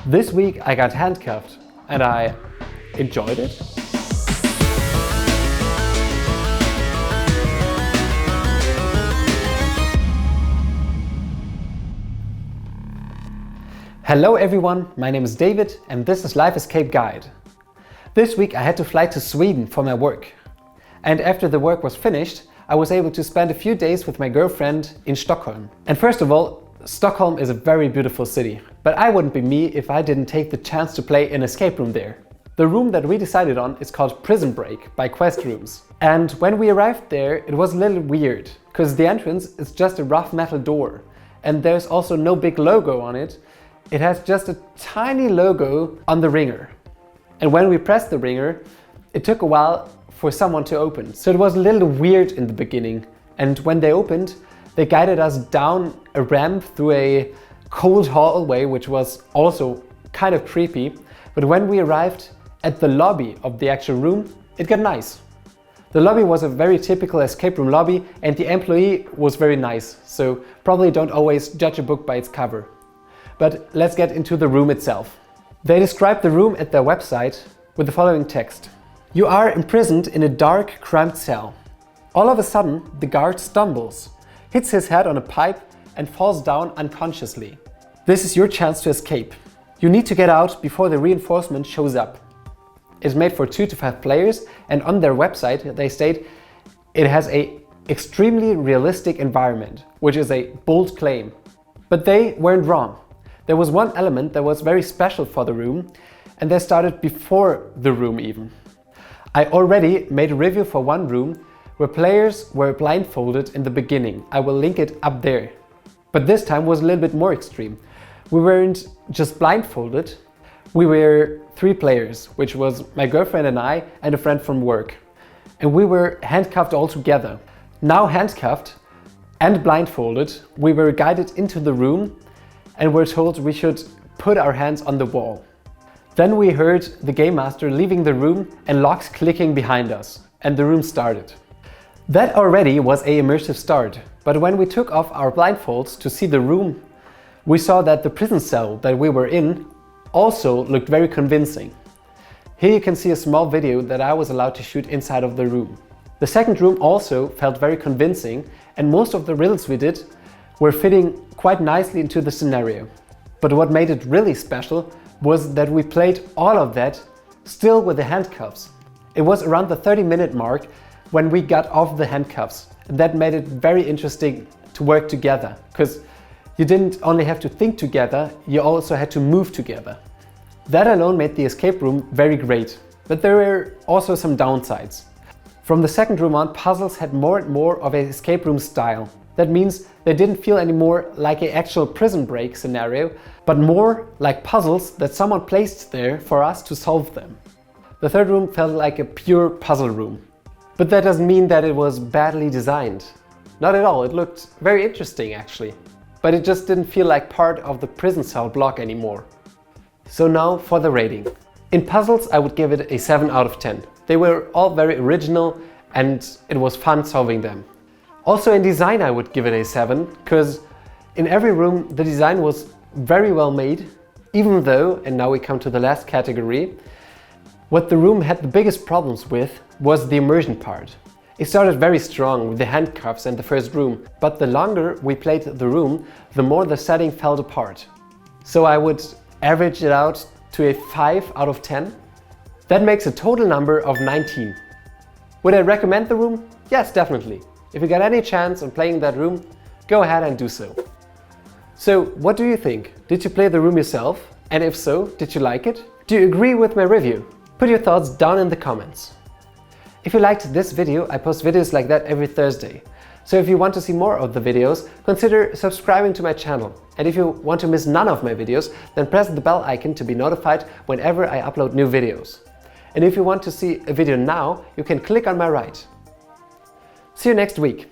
This week I got handcuffed and I enjoyed it. Hello everyone, my name is David and this is Life Escape Guide. This week I had to fly to Sweden for my work. And after the work was finished, I was able to spend a few days with my girlfriend in Stockholm. And first of all, Stockholm is a very beautiful city, but I wouldn't be me if I didn't take the chance to play an escape room there. The room that we decided on is called Prison Break by Questrooms. And when we arrived there, it was a little weird, because the entrance is just a rough metal door. And there's also no big logo on it. It has just a tiny logo on the ringer. And when we pressed the ringer, it took a while for someone to open. So it was a little weird in the beginning. And when they opened, they guided us down a ramp through a cold hallway, which was also kind of creepy. But when we arrived at the lobby of the actual room, it got nice. The lobby was a very typical escape room lobby and the employee was very nice. So probably don't always judge a book by its cover. But let's get into the room itself. They describe the room at their website with the following text. You are imprisoned in a dark, cramped cell. All of a sudden, the guard stumbles, hits his head on a pipe and falls down unconsciously. This is your chance to escape. You need to get out before the reinforcement shows up. It's made for 2 to 5 players and on their website they state it has an extremely realistic environment, which is a bold claim. But they weren't wrong. There was one element that was very special for the room and they started before the room even. I already made a review for one room where players were blindfolded in the beginning. I will link it up there. But this time was a little bit more extreme. We weren't just blindfolded, we were 3 players, which was my girlfriend and I and a friend from work. And we were handcuffed all together. Now handcuffed and blindfolded, we were guided into the room and were told we should put our hands on the wall. Then we heard the game master leaving the room and locks clicking behind us, and the room started. That already was an immersive start, but when we took off our blindfolds to see the room, we saw that the prison cell that we were in also looked very convincing. Here you can see a small video that I was allowed to shoot inside of the room. The second room also felt very convincing and most of the riddles we did were fitting quite nicely into the scenario. But what made it really special was that we played all of that still with the handcuffs. It was around the 30-minute mark when we got off the handcuffs. And that made it very interesting to work together, because you didn't only have to think together, you also had to move together. That alone made the escape room very great, but there were also some downsides. From the second room on, puzzles had more and more of an escape room style. That means they didn't feel anymore like an actual prison break scenario, but more like puzzles that someone placed there for us to solve them. The third room felt like a pure puzzle room. But that doesn't mean that it was badly designed. Not at all, it looked very interesting actually. But it just didn't feel like part of the prison cell block anymore. So now for the rating. In puzzles I would give it a 7 out of 10. They were all very original and it was fun solving them. Also in design I would give it a 7, because in every room the design was very well made, even though, and now we come to the last category, what the room had the biggest problems with was the immersion part. It started very strong with the handcuffs and the first room, but the longer we played the room, the more the setting fell apart. So I would average it out to a 5 out of 10. That makes a total number of 19. Would I recommend the room? Yes, definitely. If you got any chance on playing that room, go ahead and do so. So, what do you think? Did you play the room yourself? And if so, did you like it? Do you agree with my review? Put your thoughts down in the comments. If you liked this video, I post videos like that every Thursday. So if you want to see more of the videos, consider subscribing to my channel. And if you want to miss none of my videos, then press the bell icon to be notified whenever I upload new videos. And if you want to see a video now, you can click on my right. See you next week.